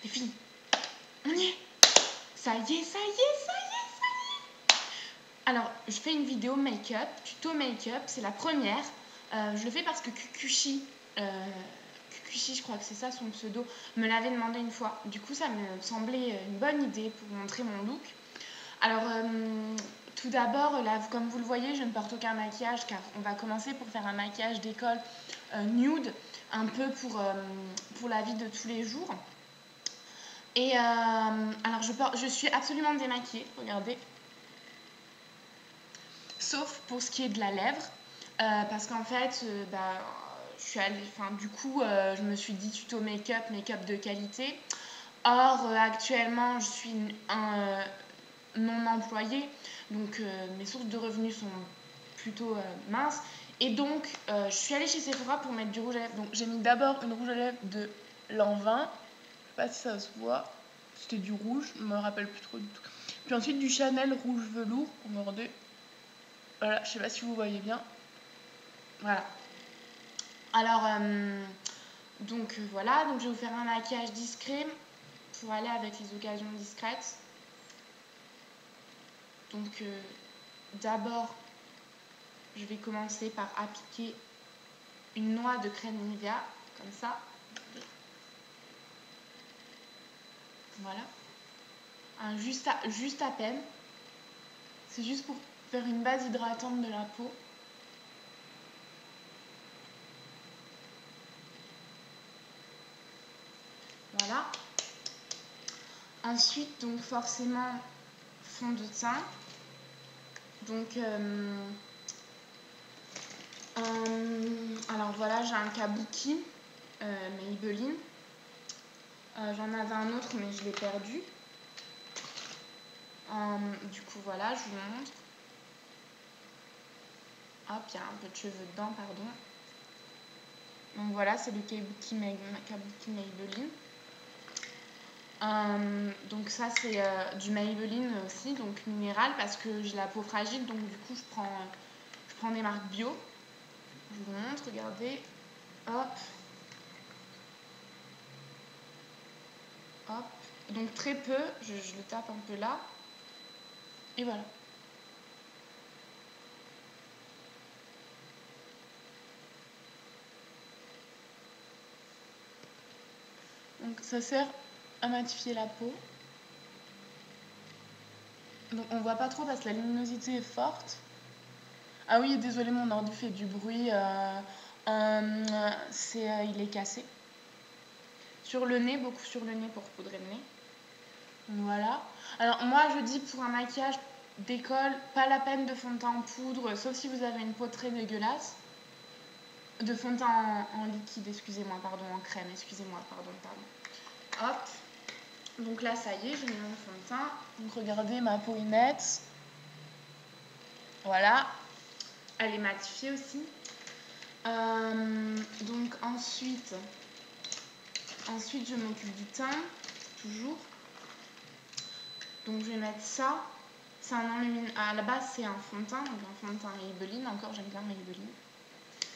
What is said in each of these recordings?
C'est fini. On y est. Ça y est, ça y est, ça y est, ça y est. Alors, je fais une vidéo make-up, tuto make-up, c'est la première. Je le fais parce que Kukushi, je crois que c'est ça son pseudo, me l'avait demandé une fois. Du coup, ça me semblait une bonne idée pour montrer mon look. Alors, tout d'abord, là, comme vous le voyez, je ne porte aucun maquillage car on va commencer pour faire un maquillage d'école nude, un peu pour la vie de tous les jours. Et alors, je suis absolument démaquillée, regardez. Sauf pour ce qui est de la lèvre, parce qu'en fait, je suis allée, du coup, je me suis dit tuto make-up de qualité. Or, actuellement, je suis non employée, donc mes sources de revenus sont plutôt minces. Et donc, je suis allée chez Sephora pour mettre du rouge à lèvres. Donc, j'ai mis d'abord une rouge à lèvres de Lanvin. Je sais pas si ça se voit. C'était du rouge, je me rappelle plus trop du tout. Puis ensuite, du Chanel rouge velours. Regardez. Voilà, je sais pas si vous voyez bien. Voilà. Alors, donc voilà. Donc, je vais vous faire un maquillage discret pour aller avec les occasions discrètes. Donc, d'abord, je vais commencer par appliquer une noix de crème Nivea, comme ça. Voilà. Juste à peine. C'est juste pour faire une base hydratante de la peau. Voilà. Ensuite, donc forcément, fond de teint. Donc, alors voilà, j'ai un kabuki Maybelline. J'en avais un autre, mais je l'ai perdu. Du coup, voilà, je vous montre. Hop, il y a un peu de cheveux dedans, pardon. Donc voilà, c'est le kabuki Maybelline. Donc ça, c'est du Maybelline aussi, donc minéral, parce que j'ai la peau fragile, donc du coup, je prends des marques bio. Je vous montre, regardez. Hop. Hop. Donc très peu, je le tape un peu là. Et voilà. Donc ça sert à matifier la peau. Donc on voit pas trop parce que la luminosité est forte. Ah oui, désolé, mon ordi fait du bruit. Il est cassé. Sur le nez, beaucoup sur le nez pour poudrer le nez. Donc voilà. Alors moi je dis pour un maquillage d'école, pas la peine de fond de teint en poudre, sauf si vous avez une peau très dégueulasse. De fond de teint en liquide, excusez-moi, pardon, en crème, excusez-moi, pardon. Hop. Donc là ça y est, j'ai mis mon fond de teint. Donc regardez, ma peau est nette. Voilà. Elle est matifiée aussi. Donc ensuite je m'occupe du teint, toujours. Donc je vais mettre ça. C'est un enlumineur. À la base c'est un fond de teint, donc un fond de teint Maybelline. Encore j'aime bien Maybelline.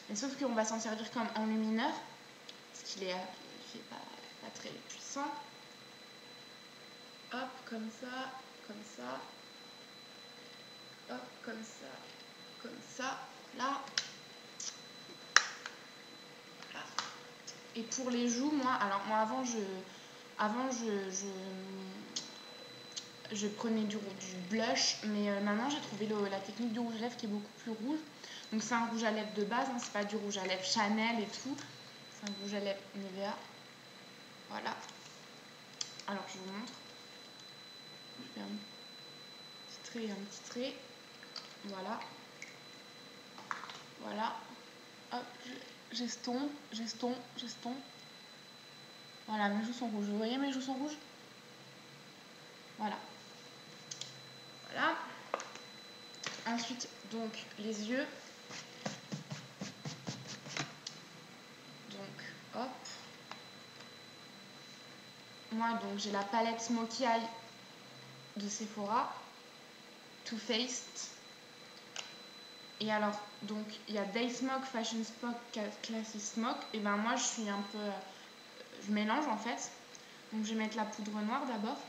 Mais sauf qu'on va s'en servir comme enlumineur, parce qu'il fait pas très puissant. Hop, comme ça, comme ça. Hop, comme ça, là. Voilà. Et pour les joues, moi avant je prenais du blush, mais maintenant j'ai trouvé la technique du rouge à lèvres qui est beaucoup plus rouge. Donc c'est un rouge à lèvres de base, hein, c'est pas du rouge à lèvres Chanel et tout. C'est un rouge à lèvres Nivea. Voilà. Alors je vous montre. Je fais un petit trait. Voilà. Voilà. Hop, j'estompe. Voilà, mes joues sont rouges. Vous voyez mes joues sont rouges? Voilà. Voilà. Ensuite, donc, les yeux. Donc, hop. Moi, donc, j'ai la palette Smokey Eye de Sephora. Too Faced. Et alors, donc, il y a Day Smoke, Fashion Smoke, Classy Smoke. Et ben moi, je suis un peu... je mélange, en fait. Donc je vais mettre la poudre noire d'abord.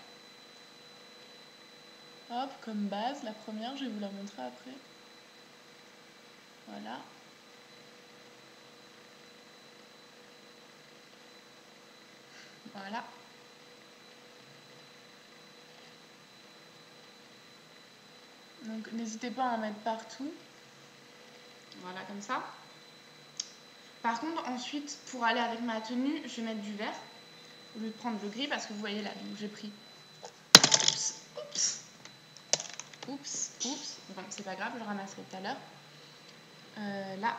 Hop, comme base, la première, je vais vous la montrer après. Voilà. Voilà. Donc n'hésitez pas à en mettre partout. Voilà, comme ça. Par contre, ensuite, pour aller avec ma tenue, je vais mettre du vert au lieu de prendre le gris parce que vous voyez là, donc j'ai pris. Oups. Bon, c'est pas grave, je ramasserai tout à l'heure. Là,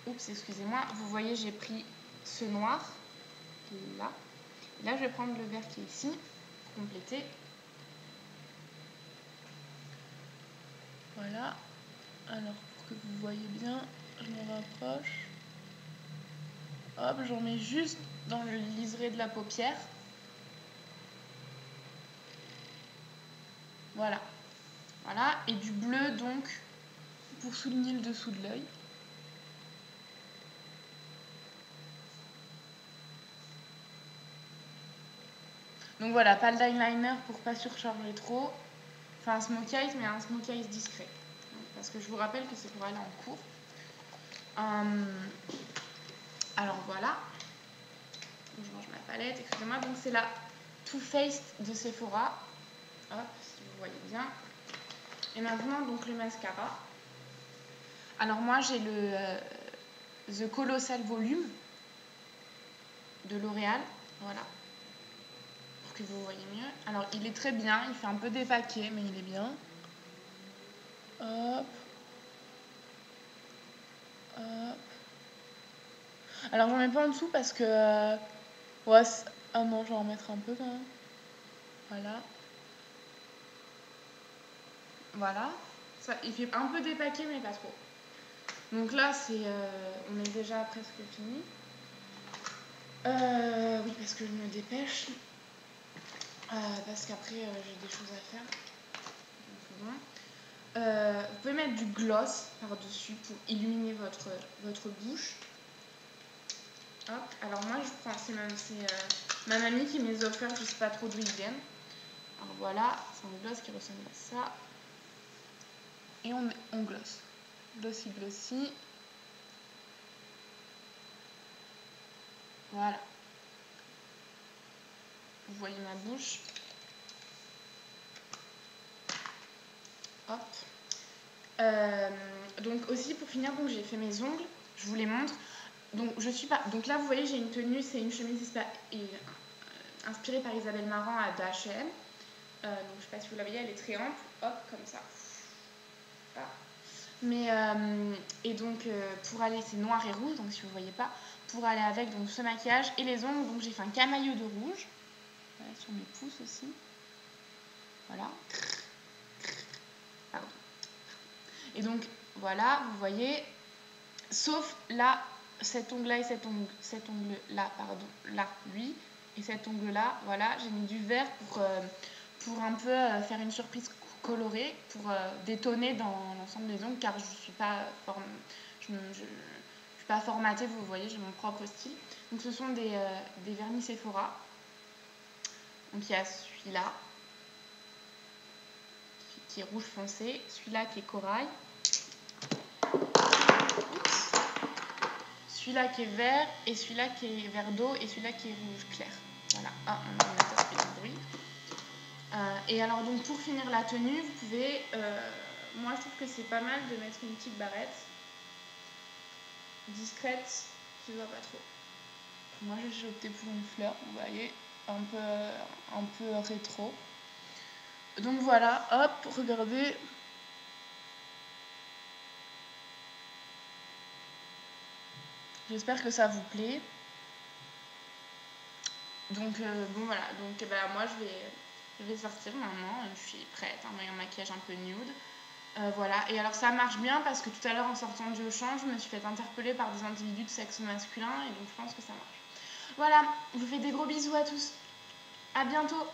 excusez-moi. Vous voyez, j'ai pris ce noir là. Là, je vais prendre le vert qui est ici pour compléter. Voilà. Alors, pour que vous voyez bien, je me rapproche. Hop, j'en mets juste dans le liseré de la paupière. Voilà. Voilà. Et du bleu, donc, pour souligner le dessous de l'œil. Donc voilà, pas le eyeliner pour pas surcharger trop. Enfin, un smoky eyes, mais un smoky eyes discret. Parce que je vous rappelle que c'est pour aller en cours. Alors voilà. Je range ma palette, excusez-moi. Donc c'est la Too Faced de Sephora. Hop, si vous voyez bien. Et maintenant, donc le mascara. Alors moi, j'ai le The Colossal Volume de L'Oréal. Voilà. Pour que vous voyez mieux. Alors, il est très bien. Il fait un peu dépaqué, mais il est bien. Hop. Hop. Alors, j'en mets pas en dessous parce que... ouais, ah non, je vais en mettre un peu quand même. Voilà. Voilà. Ça, il fait un peu dépaqué, mais pas trop. Donc là, c'est, on est déjà presque fini. Oui, parce que je me dépêche. Parce qu'après, j'ai des choses à faire. Vous pouvez mettre du gloss par-dessus pour illuminer votre bouche. Hop. Alors moi, je prends, c'est ma mamie qui me les a offerts, je sais pas trop d'où ils viennent. Alors voilà, c'est un gloss qui ressemble à ça. Et on gloss. Glossy, glossy. Voilà. Vous voyez ma bouche. Hop. Donc aussi pour finir, donc j'ai fait mes ongles. Je vous les montre. Donc je suis pas. Donc là vous voyez j'ai une tenue, c'est une chemise inspirée par Isabelle Marant à H&M. Donc je sais pas si vous la voyez, elle est très ample. Hop, comme ça. Voilà. Mais et donc pour aller, c'est noir et rouge, donc si vous voyez pas, pour aller avec donc ce maquillage et les ongles, donc j'ai fait un camailleux de rouge. Voilà, sur mes pouces aussi. Voilà. Pardon. Et donc voilà, vous voyez, sauf là, cet ongle-là et cet ongle-là, pardon, là, lui, et cet ongle-là, voilà, j'ai mis du vert pour un peu faire une surprise colorée, pour détonner dans l'ensemble des ongles, car je suis pas formatée, vous voyez, j'ai mon propre style. Donc ce sont des vernis Sephora. Donc il y a celui-là, qui est rouge foncé, celui-là qui est corail, celui-là qui est vert, et celui-là qui est vert d'eau, et celui-là qui est rouge clair. Voilà. Ah, mon ordinateur fait du bruit. Et alors donc pour finir la tenue, vous pouvez, moi je trouve que c'est pas mal de mettre une petite barrette discrète qui ne va pas trop. Moi j'ai opté pour une fleur, vous voyez, un peu rétro. Donc voilà, hop, regardez. J'espère que ça vous plaît. Donc bon voilà, donc moi je vais sortir maintenant, je suis prête, un maquillage un peu nude. Voilà, et alors ça marche bien parce que tout à l'heure en sortant du Auchan, je me suis fait interpeller par des individus de sexe masculin et donc je pense que ça marche. Voilà, je vous fais des gros bisous à tous. À bientôt.